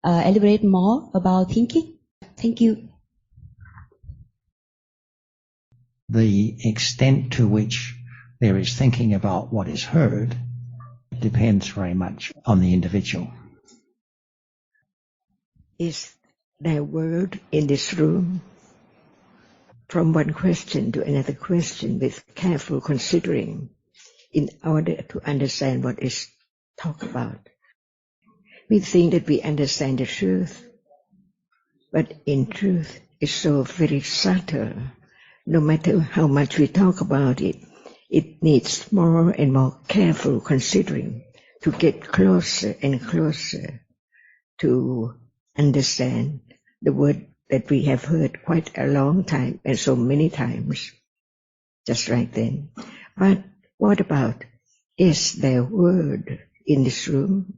elaborate more about thinking? Thank you. The extent to which there is thinking about what is heard depends very much on the individual. Is there word in this room? From one question to another question with careful considering in order to understand what is talked about. We think that we understand the truth, but in truth it's so very subtle. No matter how much we talk about it, it needs more and more careful considering to get closer and closer to understand the word that we have heard quite a long time and so many times, just right then. But what about, is there word in this room?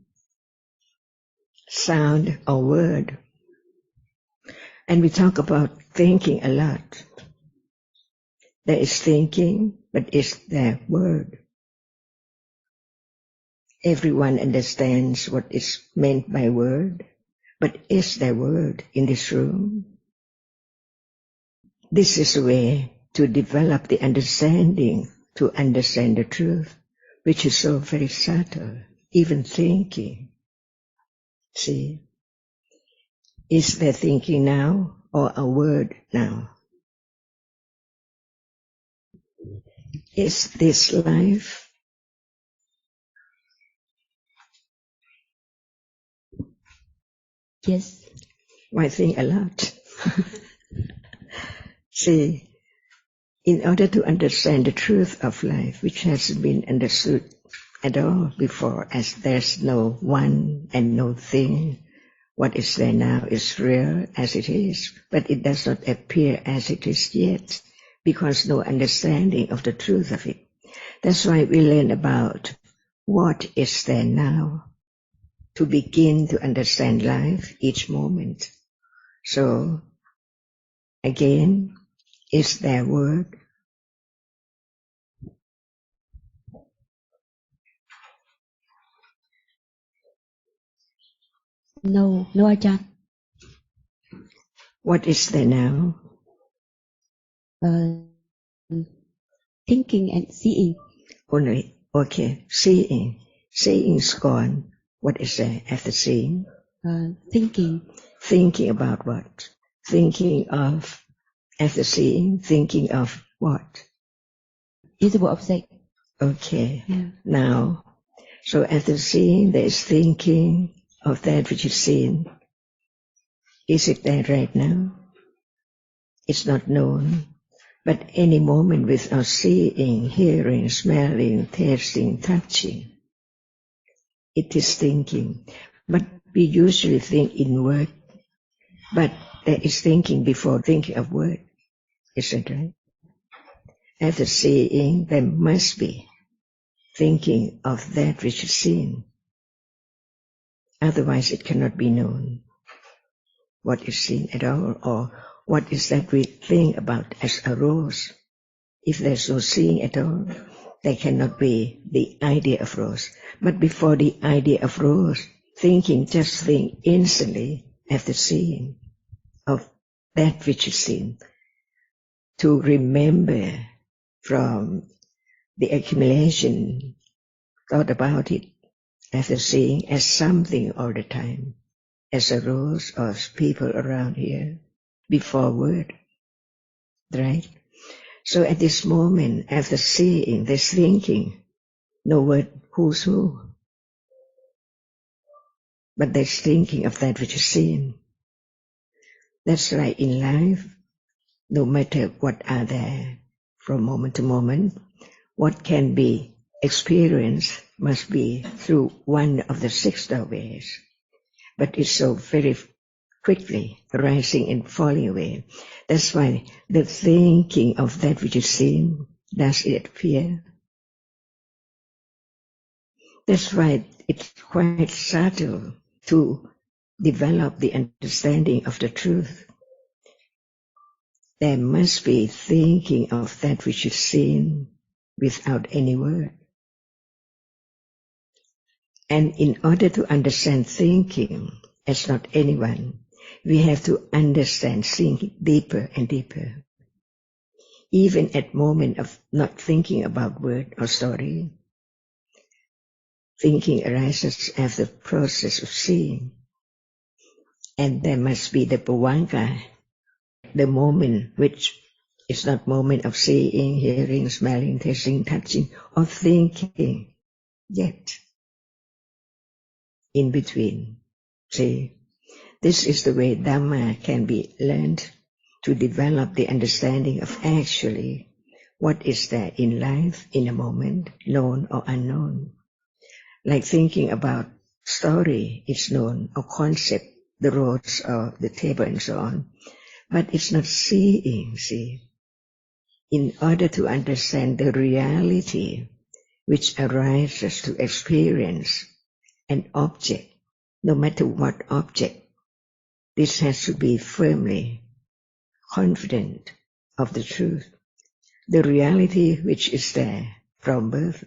Sound or word? And we talk about thinking a lot. There is thinking, but is there word? Everyone understands what is meant by word, but is there word in this room? This is a way to develop the understanding, to understand the truth, which is so very subtle, even thinking. See, is there thinking now or a word now? Is this life? Yes. Why think a lot? See, in order to understand the truth of life, which hasn't been understood at all before, as there's no one and no thing, what is there now is real as it is, but it does not appear as it is yet, because no understanding of the truth of it. That's why we learn about what is there now, to begin to understand life each moment. So, again, is there word? No, Ajahn. What is there now? Thinking and seeing. Only, okay, seeing. Seeing is gone. What is there after seeing? Thinking. Thinking about what? Thinking of, after seeing, thinking of what? Visible object. Okay, yeah. Now, so after seeing there is thinking of that which is seen. Is it there right now? It's not known. But any moment without seeing, hearing, smelling, tasting, touching, it is thinking. But we usually think in word, but there is thinking before thinking of word. Is that right? After seeing, there must be thinking of that which is seen. Otherwise it cannot be known what is seen at all, or what is that we think about as a rose. If there's no seeing at all, there cannot be the idea of rose. But before the idea of rose, thinking, just think instantly after seeing of that which is seen, to remember from the accumulation, thought about it after seeing as something all the time, as a rose or people around here, before word, right? So at this moment, after seeing, there's thinking, no word who's who, but there's thinking of that which is seen. That's right in life, no matter what are there from moment to moment, what can be experienced must be through one of the six doorways. But it's so very quickly rising and falling away. That's why the thinking of that which is seen, does it appear? That's why it's quite subtle to develop the understanding of the truth. There must be thinking of that which is seen without any word. And in order to understand thinking, as not anyone. We have to understand, seeing deeper and deeper. Even at moment of not thinking about word or story, thinking arises as the process of seeing. And there must be the bhavanga, the moment which is not moment of seeing, hearing, smelling, tasting, touching, or thinking yet. In between. See, this is the way Dhamma can be learned to develop the understanding of actually what is there in life in a moment, known or unknown. Like thinking about story, it's known, or concept, the roads or the table and so on. But it's not seeing, see. In order to understand the reality which arises to experience an object, no matter what object, this has to be firmly confident of the truth. The reality which is there from birth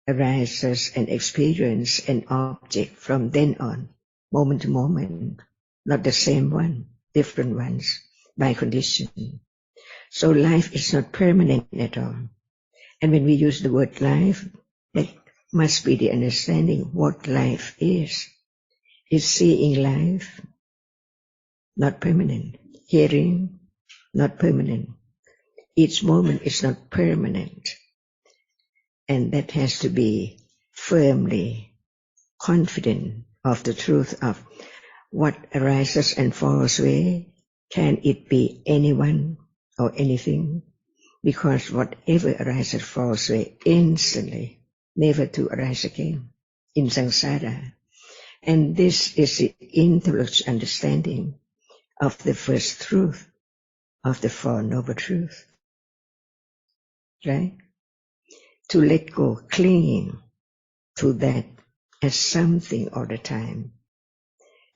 arises and experience an object from then on, moment to moment, not the same one, different ones, by condition. So life is not permanent at all. And when we use the word life, that must be the understanding what life is. Is seeing life not permanent? Hearing not permanent? Each moment is not permanent. And that has to be firmly confident of the truth of what arises and falls away. Can it be anyone or anything? Because whatever arises falls away instantly, never to arise again in samsara. And this is the intellectual understanding of the first truth, of the Four Noble Truths. Right? To let go, clinging to that as something all the time.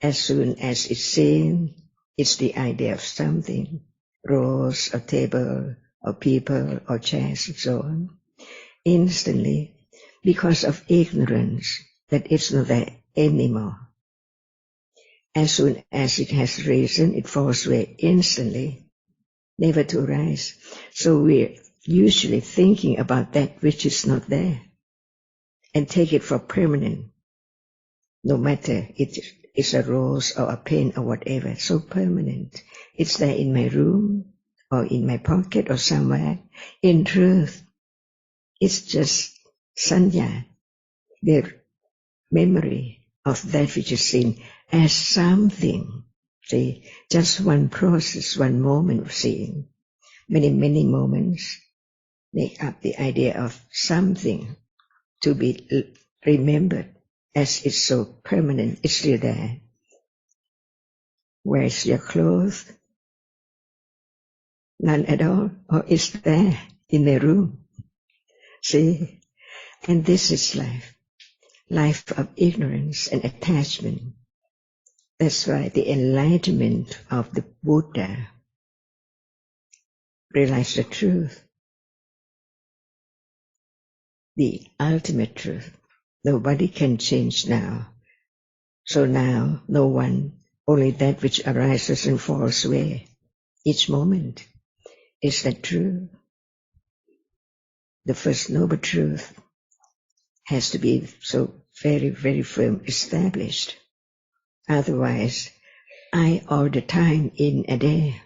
As soon as it's seen, it's the idea of something, rows or table or people or chairs and so on. Instantly, because of ignorance, that it's not there anymore. As soon as it has risen, it falls away instantly, never to arise. So we're usually thinking about that which is not there and take it for permanent, no matter it is a rose or a pen or whatever, so permanent. It's there in my room or in my pocket or somewhere. In truth, it's just sanya, the memory of that which is seen as something. See, just one process, one moment of seeing. Many, many moments make up the idea of something to be remembered as it's so permanent, it's still there. Where's your clothes? None at all, or it's there in the room. See, and this is life. Life of ignorance and attachment. That's why the enlightenment of the Buddha realized the truth, the ultimate truth. Nobody can change now. So now, no one, only that which arises and falls away each moment. Is that true? The first noble truth has to be so very, very firm established. Otherwise, I all the time in a day,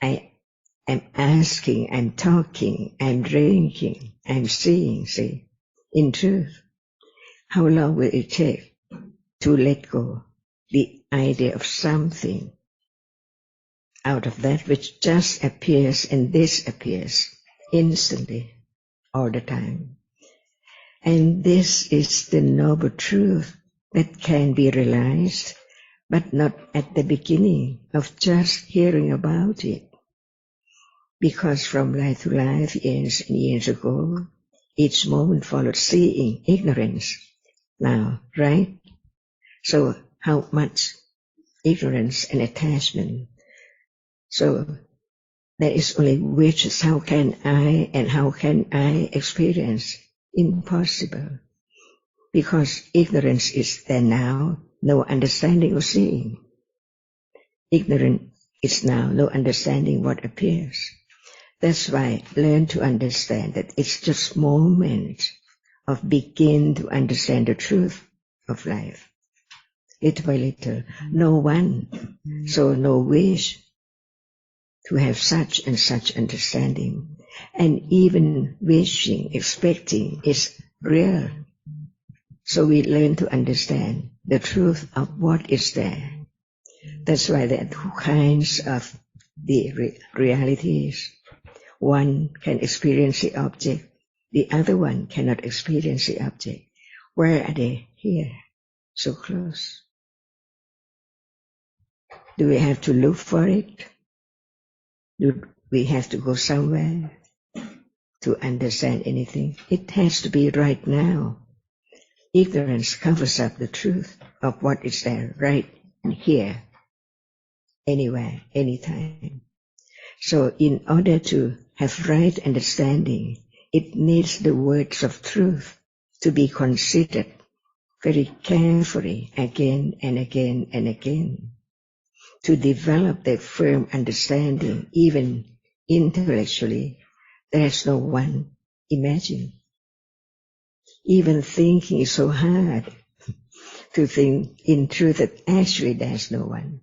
I am asking, I'm talking, I'm drinking, I'm seeing, see, in truth. How long will it take to let go the idea of something out of that which just appears and disappears instantly all the time? And this is the noble truth that can be realized, but not at the beginning of just hearing about it. Because from life to life, years and years ago, each moment followed seeing, ignorance. Now, right? So how much ignorance and attachment? So there is only wishes, how can I and how can I experience? Impossible. Because ignorance is there now, no understanding of seeing. Ignorant is now no understanding what appears. That's why learn to understand that it's just moments of begin to understand the truth of life. Little by little, no one, so no wish to have such and such understanding. And even wishing, expecting is real. So we learn to understand the truth of what is there. That's why there are two kinds of the realities. One can experience the object, the other one cannot experience the object. Where are they? Here, so close. Do we have to look for it? Do we have to go somewhere to understand anything? It has to be right now. Ignorance covers up the truth of what is there right here, anywhere, anytime. So in order to have right understanding, it needs the words of truth to be considered very carefully again and again and again, to develop that firm understanding. Even intellectually, there's no one. Imagine. Even thinking is so hard to think in truth that actually there's no one.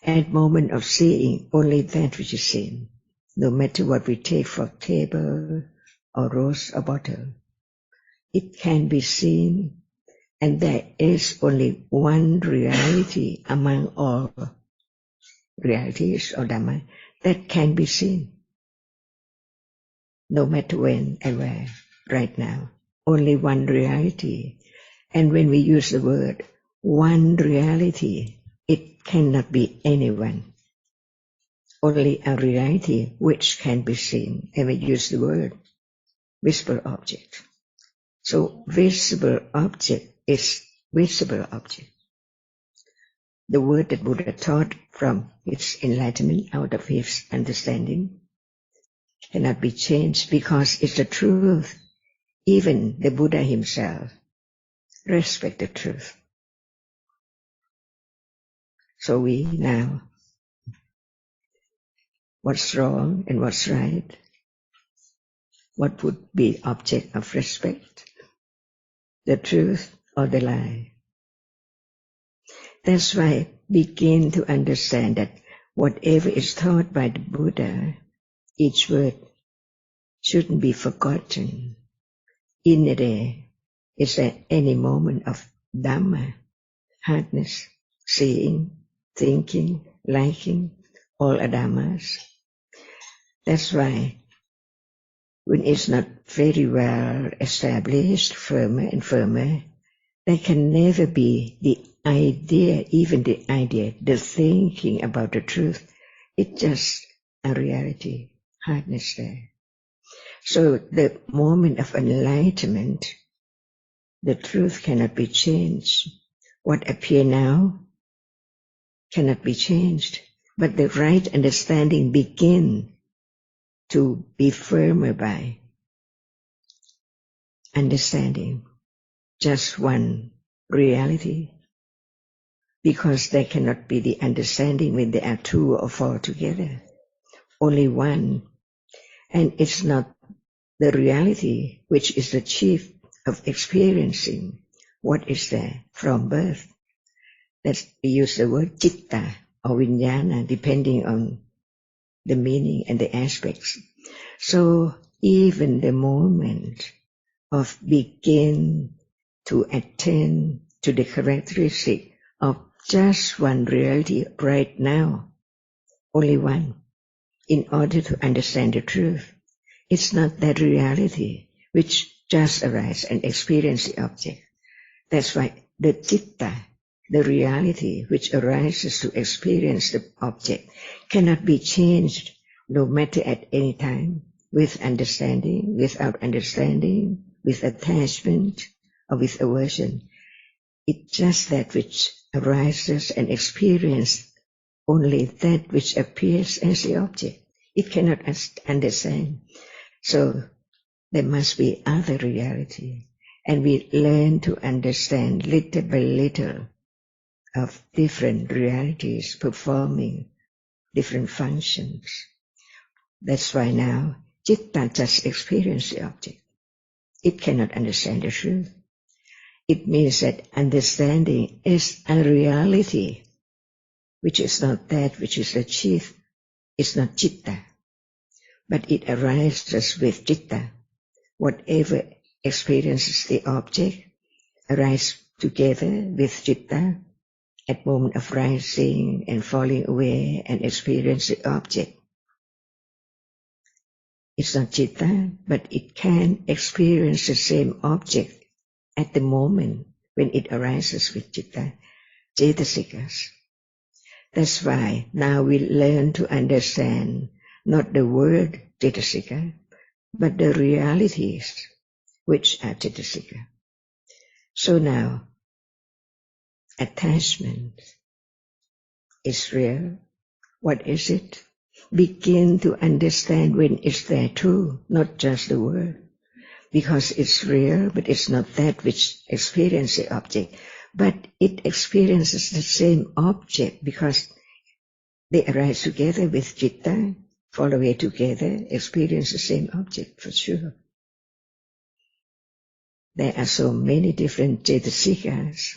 At moment of seeing, only that which is seen, no matter what we take for table or rose or bottle, it can be seen, and there is only one reality among all realities or Dhamma that can be seen, no matter when and where, right now. Only one reality. And when we use the word one reality, it cannot be anyone. Only a reality which can be seen. And we use the word visible object. So visible object is visible object. The word that Buddha taught from his enlightenment, out of his understanding, cannot be changed because it's the truth. Even the Buddha himself respects the truth. So we now, what's wrong and what's right? What would be object of respect? The truth or the lie? That's why begin to understand that whatever is taught by the Buddha, each word shouldn't be forgotten. In a day, is at any moment of Dhamma, hardness, seeing, thinking, liking, all are Dhammas. That's why when it's not very well established, firmer and firmer, there can never be the idea, even the idea, the thinking about the truth. It's just a reality, hardness there. So the moment of enlightenment, the truth cannot be changed. What appears now cannot be changed, but the right understanding begins to be firmer by understanding just one reality, because there cannot be the understanding when there are two or four together. Only one. And it's not the reality which is the chief of experiencing what is there from birth. That's we use the word citta or vijnana depending on the meaning and the aspects. So even the moment of begin to attend to the characteristic of just one reality right now, only one, in order to understand the truth. It's not that reality which just arises and experience the object. That's why the citta, the reality which arises to experience the object, cannot be changed no matter at any time, with understanding, without understanding, with attachment, or with aversion. It's just that which arises and experiences only that which appears as the object. It cannot understand. So there must be other reality. And we learn to understand little by little of different realities performing different functions. That's why now Citta just experiences the object. It cannot understand the truth. It means that understanding is a reality, which is not that which is achieved. It's not Citta, but it arises with Citta. Whatever experiences the object arises together with Citta at moment of rising and falling away and experience the object. It's not Citta, but it can experience the same object at the moment when it arises with Citta, Cetasikas. That's why now we learn to understand not the word Cetasika, but the realities which are Cetasika. So now, attachment is real. What is it? Begin to understand when it's there too, not just the word. Because it's real, but it's not that which experiences the object. But it experiences the same object because they arise together with Citta, fall away together, experience the same object for sure. There are so many different Cetasikas,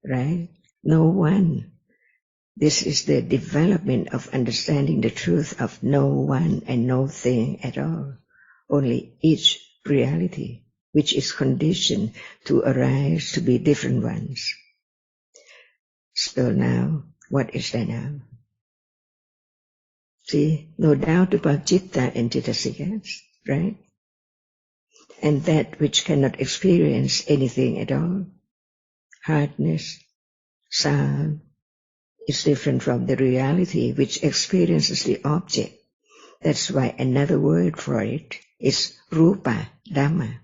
right? No one. This is the development of understanding the truth of no one and no thing at all. Only each reality, which is conditioned to arise to be different ones. So now, what is there now? See, no doubt about Citta and Cetasikas, right? And that which cannot experience anything at all, hardness, sound, is different from the reality which experiences the object. That's why another word for it is Rupa Dhamma.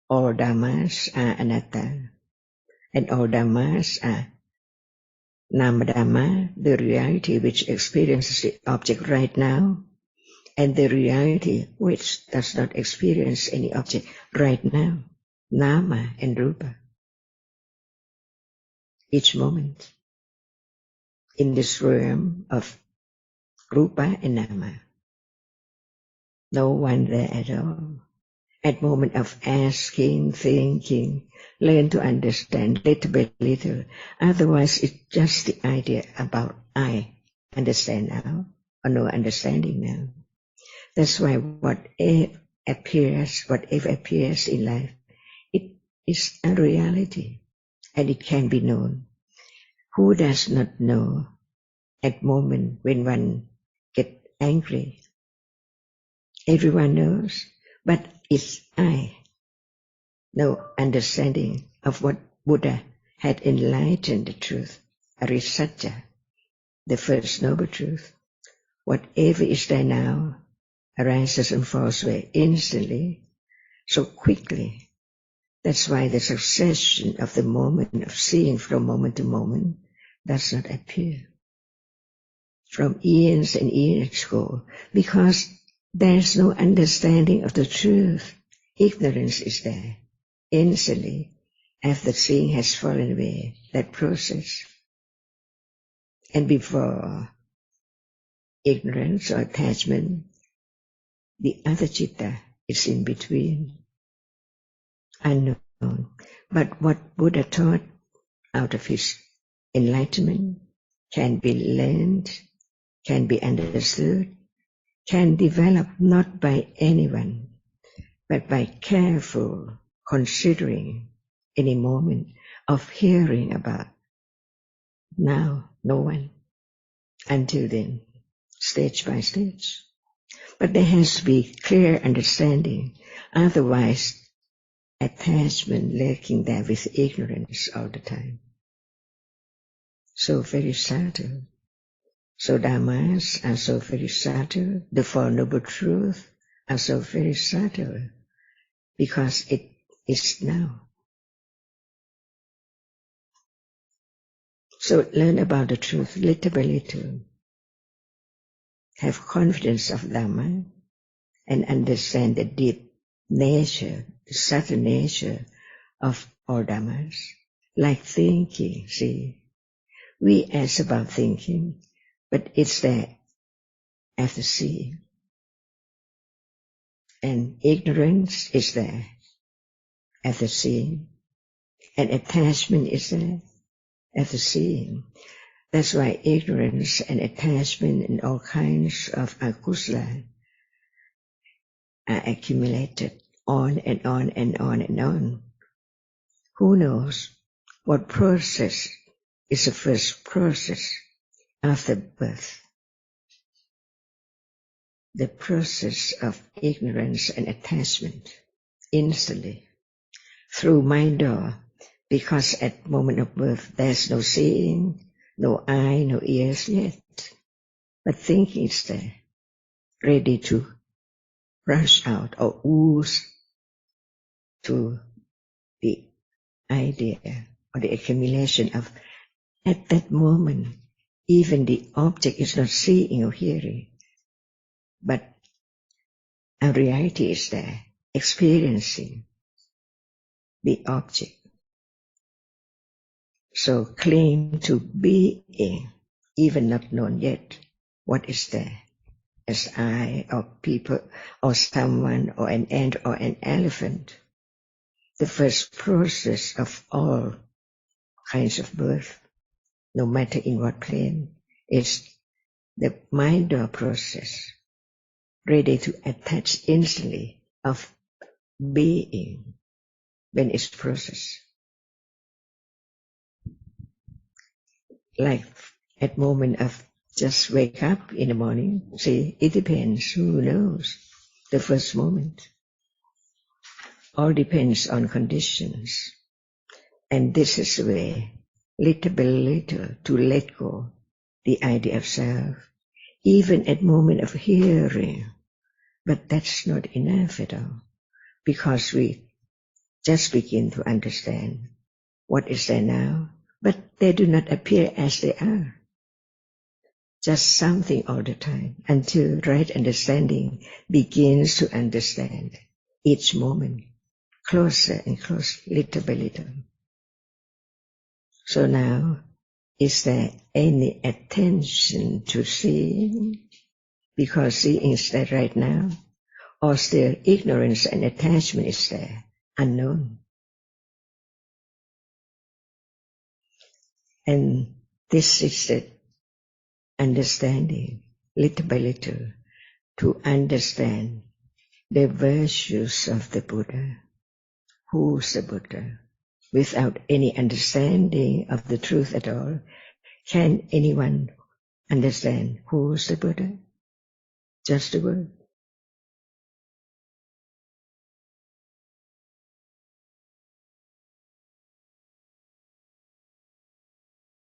All Dhammas are anatta, and all Dhammas are Nama Dhamma, the reality which experiences the object right now, and the reality which does not experience any object right now, Nama and Rupa. Each moment in this realm of Rupa and Nama. No one there at all. At moment of asking, thinking, learn to understand little by little. Otherwise, it's just the idea about I understand now or no understanding now. That's why whatever appears in life, it is a reality and it can be known. Who does not know at moment when one gets angry? Everyone knows, but it's I. No understanding of what Buddha had enlightened the truth, Arisatya, the first noble truth. Whatever is there now arises and falls away instantly, so quickly. That's why the succession of the moment of seeing from moment to moment does not appear. From eons and eons ago, because there's no understanding of the truth. Ignorance is there. Instantly, after seeing has fallen away, that process. And before ignorance or attachment, the other Citta is in between, unknown. But what Buddha taught out of his enlightenment can be learned, can be understood, can develop not by anyone, but by careful considering any moment of hearing about. Now, no one. Until then, stage by stage. But there has to be clear understanding, otherwise attachment lurking there with ignorance all the time. So very subtle. So Dhammas are so very subtle, the Four Noble Truths are so very subtle, because it is now. So learn about the truth little by little. Have confidence of Dhamma and understand the deep nature, the subtle nature of all Dhammas. like thinking, see. We ask about thinking, but it's there as the seeing. And ignorance is there as the seeing. And attachment is there as the seeing. That's why ignorance and attachment and all kinds of akusala are accumulated on and on and on and on. Who knows what process is the first process after birth? The process of ignorance and attachment instantly through mind door, because at moment of birth there's no seeing, no eye, no ears yet, but thinking is there, ready to rush out or ooze to the idea or the accumulation of at that moment. Even the object is not seeing or hearing, but a reality is there, experiencing the object. So claim to being, even not known yet, what is there, as I or people or someone or an ant or an elephant. The first process of all kinds of birth, no matter in what plane, is the mind door process, ready to attach instantly of being when it's processed. Like at moment of just wake up in the morning, see, it depends, who knows, the first moment. All depends on conditions. And this is the way, little by little, to let go the idea of self, even at moment of hearing. But that's not enough at all, because we just begin to understand what is there now, but they do not appear as they are. Just something all the time, until right understanding begins to understand each moment, closer and closer, little by little. So now, is there any attention to seeing? Because seeing is there right now, or still ignorance and attachment is there, unknown. And this is the understanding, little by little, to understand the virtues of the Buddha. Who's the Buddha? Without any understanding of the truth at all, can anyone understand who's the Buddha? Just the word.